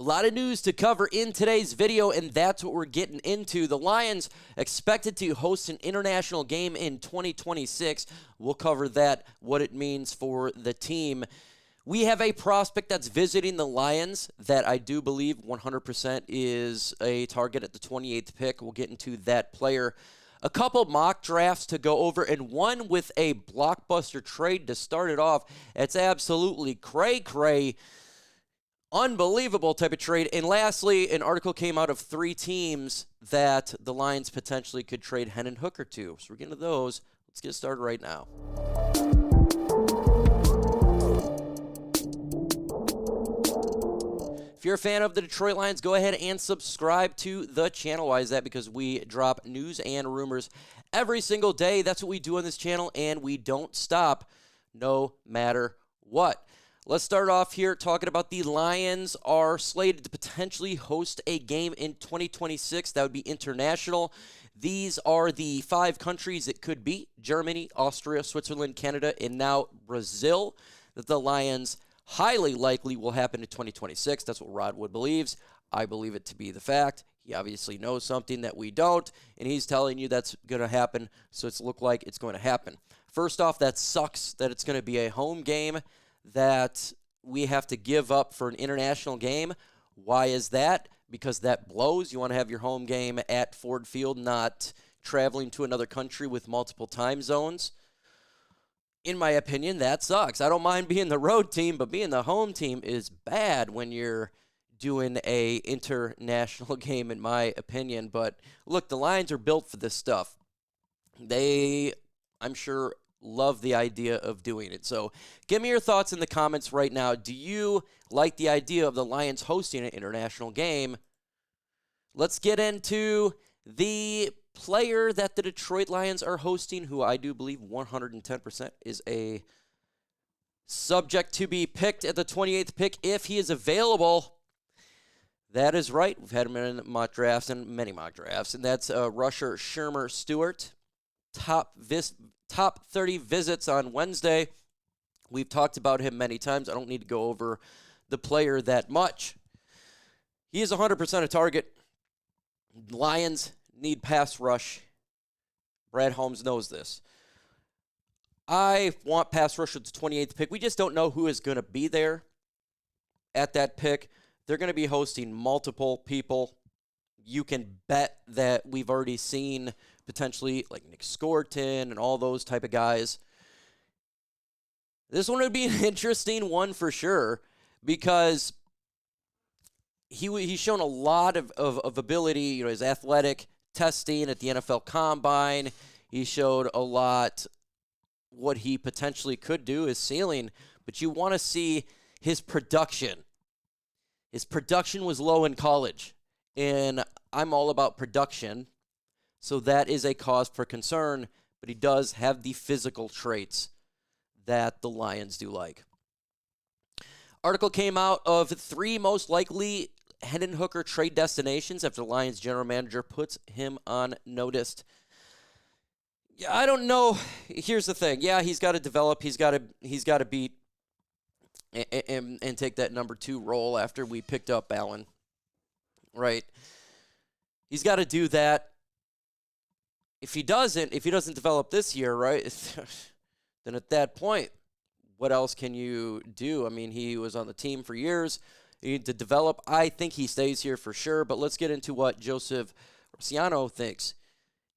A lot of news to cover in today's video, and that's what we're getting into. The Lions expected to host an international game in 2026. We'll cover that, what it means for the team. We have a prospect that's visiting the Lions that I do believe 100% is a target at the 28th pick. We'll get into that player. A couple mock drafts to go over, and one with a blockbuster trade to start it off. It's absolutely cray-cray. Unbelievable type of trade. And lastly, an article came out of 3 teams that the Lions potentially could trade Hendon Hooker to. So we're getting to those. Let's get started right now. If you're a fan of the Detroit Lions, go ahead and subscribe to the channel. Why is that? Because we drop news and rumors every single day. That's what we do on this channel, and we don't stop no matter what. Let's start off here talking about the Lions are slated to potentially host a game in 2026. That would be international. These are the 5 countries it could be: Germany, Austria, Switzerland, Canada, and now Brazil, that the Lions highly likely will happen in 2026. That's what Rod Wood believes. I believe it to be the fact. He obviously knows something that we don't, and he's telling you that's going to happen, so it's look like it's going to happen. First off, that sucks that it's going to be a home game that we have to give up for an international game. Why is that? Because that blows. You want to have your home game at Ford Field, not traveling to another country with multiple time zones. In my opinion, that sucks. I don't mind being the road team, but being the home team is bad when you're doing a international game, in my opinion. But look, the Lions are built for this stuff. They, I'm sure, love the idea of doing it. So give me your thoughts in the comments right now. Do you like the idea of the Lions hosting an international game? Let's get into the player that the Detroit Lions are hosting, who I do believe 110% is a subject to be picked at the 28th pick if he is available. That is right. We've had him in mock drafts and many mock drafts, and that's rusher Shermer Stewart. Top 30 visits on Wednesday. We've talked about him many times. I don't need to go over the player that much. He is 100% a target. Lions need pass rush. Brad Holmes knows this. I want pass rush at the 28th pick. We just don't know who is going to be there at that pick. They're going to be hosting multiple people. You can bet that we've already seen potentially like Nick Scorton and all those type of guys. This one would be an interesting one for sure, because he's shown a lot of ability. You know, his athletic testing at the NFL Combine. He showed a lot what he potentially could do, his ceiling, but you want to see his production. His production was low in college, and I'm all about production, so that is a cause for concern, but he does have the physical traits that the Lions do like. Article came out of 3 most likely Hendon Hooker trade destinations after the Lions general manager puts him on notice. Yeah, I don't know. Here's the thing. Yeah, he's got to develop. He's got to beat and take that number 2 role after we picked up Allen. Right? He's got to do that. If he doesn't develop this year, right, then at that point, what else can you do? I mean, he was on the team for years. You need to develop. I think he stays here for sure, but let's get into what Joseph Rossiano thinks.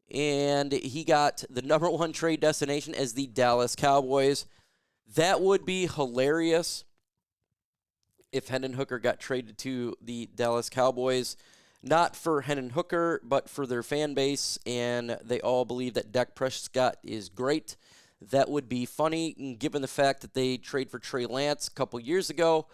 And he got the number 1 trade destination as the Dallas Cowboys. That would be hilarious if Hendon Hooker got traded to the Dallas Cowboys. Not for Hendon Hooker, but for their fan base, and they all believe that Dak Prescott is great. That would be funny, given the fact that they traded for Trey Lance a couple years ago.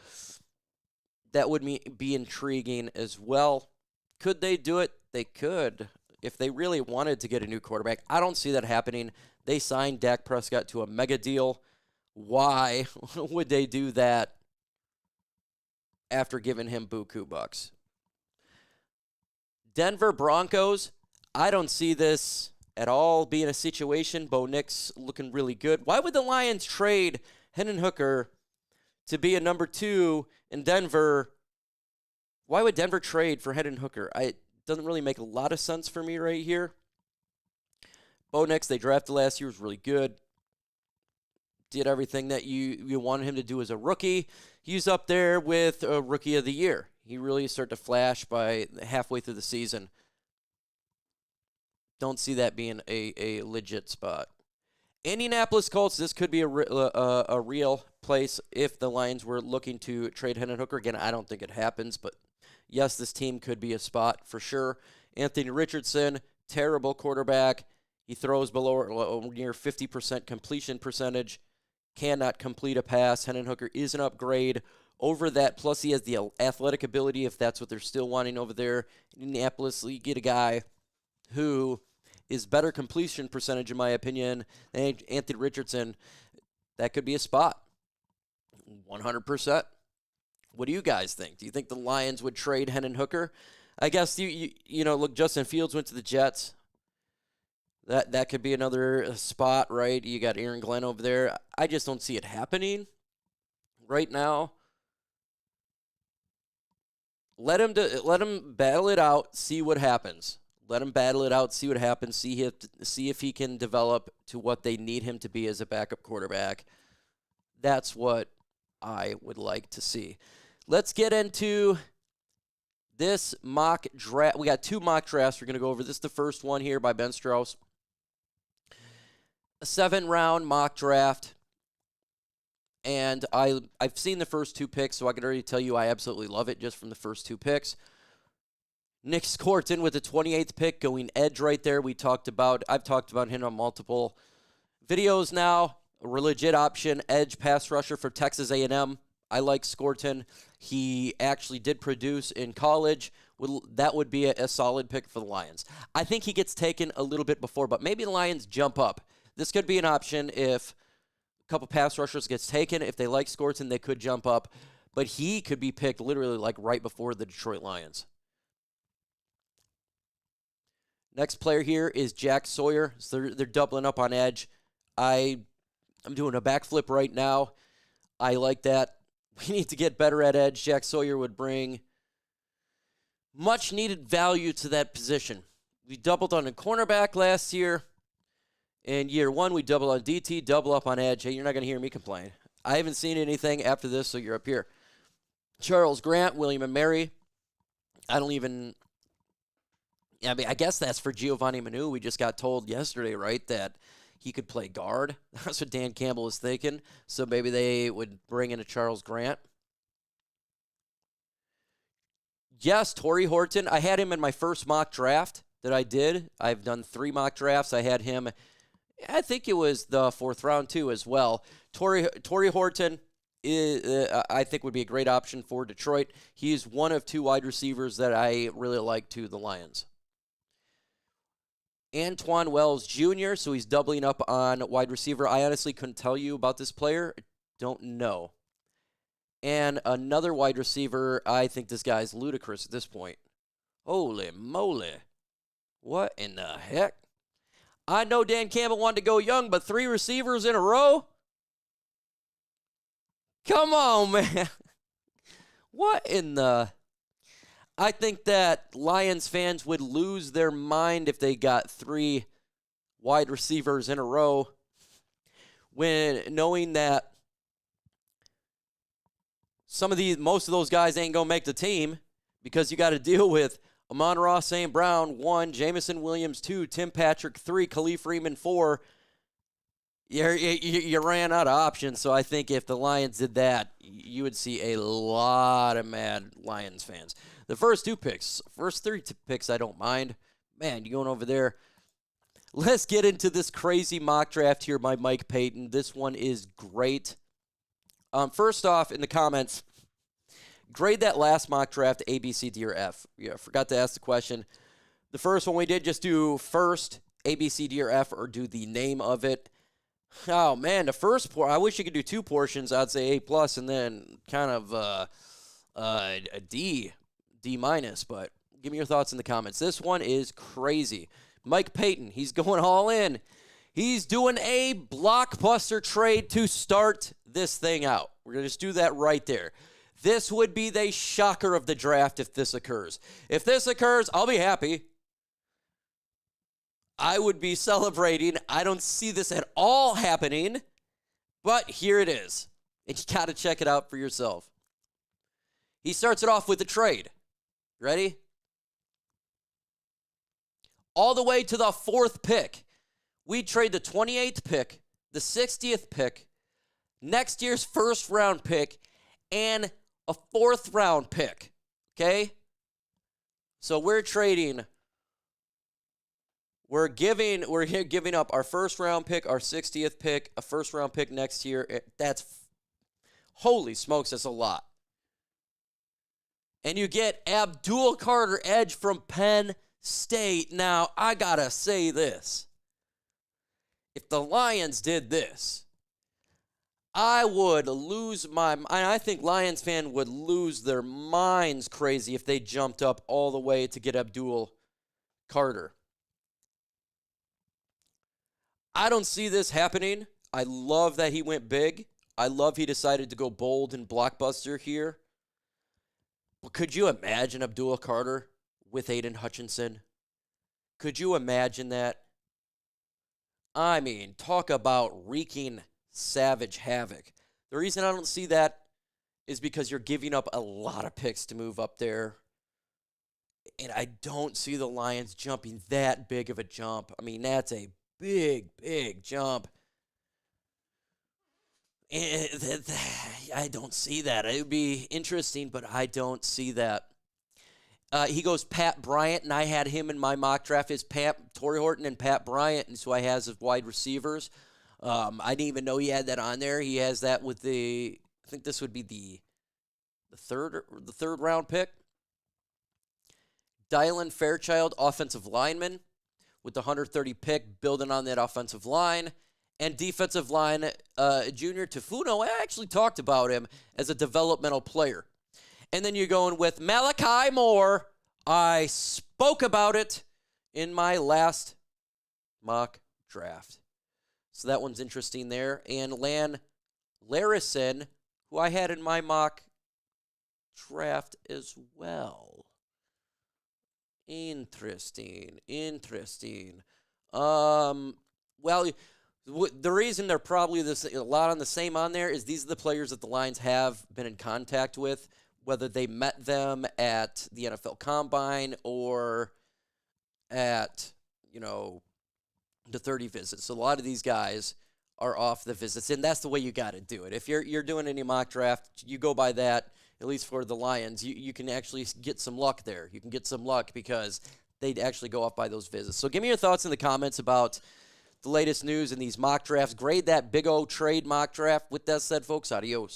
That would be intriguing as well. Could they do it? They could. If they really wanted to get a new quarterback, I don't see that happening. They signed Dak Prescott to a mega deal. Why would they do that after giving him buku bucks? Denver Broncos, I don't see this at all being a situation. Bo Nix looking really good. Why would the Lions trade Hendon Hooker to be a number 2 in Denver Why would Denver trade for Hendon Hooker? It doesn't really make a lot of sense for me right here. Bo Nix, they drafted last year, was really good. Did everything that you wanted him to do as a rookie. He's up there with a Rookie of the Year. He really started to flash by halfway through the season. Don't see that being a legit spot. Indianapolis Colts, this could be a real place if the Lions were looking to trade Hendon Hooker. Again, I don't think it happens, but yes, this team could be a spot for sure. Anthony Richardson, terrible quarterback. He throws below near 50% completion percentage. Cannot complete a pass. Hendon Hooker is an upgrade over that. Plus, he has the athletic ability if that's what they're still wanting over there. In Indianapolis, you get a guy who is better completion percentage, in my opinion, than Anthony Richardson. That could be a spot. 100%. What do you guys think? Do you think the Lions would trade Hendon Hooker? I guess, you know, look, Justin Fields went to the Jets. That could be another spot, right? You got Aaron Glenn over there. I just don't see it happening right now. Let him battle it out, see what happens. Let him battle it out, see what happens, see if he can develop to what they need him to be as a backup quarterback. That's what I would like to see. Let's get into this mock draft. We got 2 mock drafts we're going to go over. This is the first one here by Ben Strauss. A 7-round mock draft. And I've seen the first 2 picks, so I can already tell you I absolutely love it just from the first 2 picks. Nick Scorton with the 28th pick going edge right there. I've talked about him on multiple videos now. A legit option, edge pass rusher for Texas A&M. I like Scorton. He actually did produce in college. That would be a solid pick for the Lions. I think he gets taken a little bit before, but maybe the Lions jump up. This could be an option if a couple pass rushers gets taken. If they like Scorton, they could jump up. But he could be picked literally like right before the Detroit Lions. Next player here is Jack Sawyer. So they're doubling up on edge. I'm doing a backflip right now. I like that. We need to get better at edge. Jack Sawyer would bring much needed value to that position. We doubled on a cornerback last year. In year 1, we doubled on DT, double up on edge. Hey, you're not going to hear me complain. I haven't seen anything after this, so you're up here. Charles Grant, William & Mary. I guess that's for Giovanni Manu. We just got told yesterday, right, that he could play guard. That's what Dan Campbell is thinking. So maybe they would bring in a Charles Grant. Yes, Torrey Horton. I had him in my first mock draft that I did. I've done 3 mock drafts. I had him, I think it was the 4th round too as well. Torrey Horton I think would be a great option for Detroit. He's one of 2 wide receivers that I really like to the Lions. Antoine Wells Jr., so he's doubling up on wide receiver. I honestly couldn't tell you about this player. Don't know. And another wide receiver, I think this guy's ludicrous at this point. Holy moly. What in the heck? I know Dan Campbell wanted to go young, but 3 receivers in a row? Come on, man. What in the... I think that Lions fans would lose their mind if they got 3 wide receivers in a row, when knowing that most of those guys ain't gonna make the team, because you got to deal with Amon-Ra St. Brown 1, Jameson Williams 2, Tim Patrick 3, Khalif Freeman 4. You ran out of options, so I think if the Lions did that, you would see a lot of mad Lions fans. The first 3 picks, I don't mind. Man, you going over there. Let's get into this crazy mock draft here by Mike Payton. This one is great. First off, in the comments, grade that last mock draft A, B, C, D, or F. Yeah, forgot to ask the question. The first one we did, just do first A, B, C, D, or F, or do the name of it. Oh, man, the first I wish you could do 2 portions. I'd say A+, and then kind of a D minus, but give me your thoughts in the comments. This one is crazy. Mike Payton, he's going all in. He's doing a blockbuster trade to start this thing out. We're going to just do that right there. This would be the shocker of the draft if this occurs. If this occurs, I'll be happy. I would be celebrating. I don't see this at all happening, but here it is. And you got to check it out for yourself. He starts it off with a trade. Ready? All the way to the 4th pick. We trade the 28th pick, the 60th pick, next year's 1st round pick, and a 4th round pick. Okay? So we're trading. We're giving up our 1st round pick, our 60th pick, a 1st round pick next year. That's, holy smokes, that's a lot. And you get Abdul Carter, edge from Penn State. Now, I gotta say this. If the Lions did this, I would lose my mind. I think Lions fan would lose their minds crazy if they jumped up all the way to get Abdul Carter. I don't see this happening. I love that he went big. I love he decided to go bold and blockbuster here. But could you imagine Abdul Carter with Aiden Hutchinson? Could you imagine that? I mean, talk about wreaking savage havoc. The reason I don't see that is because you're giving up a lot of picks to move up there. And I don't see the Lions jumping that big of a jump. I mean, that's a big, big jump. And I don't see that. It would be interesting, but I don't see that. He goes Pat Bryant, and I had him in my mock draft as Torrey Horton and Pat Bryant, and so I has as wide receivers. I didn't even know he had that on there. He has that with I think this would be the third round pick. Dylan Fairchild, offensive lineman, with the 130 pick, building on that offensive line. And defensive line, Junior Tafuno, I actually talked about him as a developmental player. And then you're going with Malachi Moore. I spoke about it in my last mock draft. So that one's interesting there. And Lan Larison, who I had in my mock draft as well. Interesting. Well, the reason they're probably a lot on the same on there is these are the players that the Lions have been in contact with, whether they met them at the NFL Combine or at, the 30 visits. So a lot of these guys are off the visits, and that's the way you got to do it. If you're doing any mock draft, you go by that, at least for the Lions. You can actually get some luck there. You can get some luck because they'd actually go off by those visits. So give me your thoughts in the comments about the latest news in these mock drafts. Grade that big O trade mock draft. With that said, folks, adios.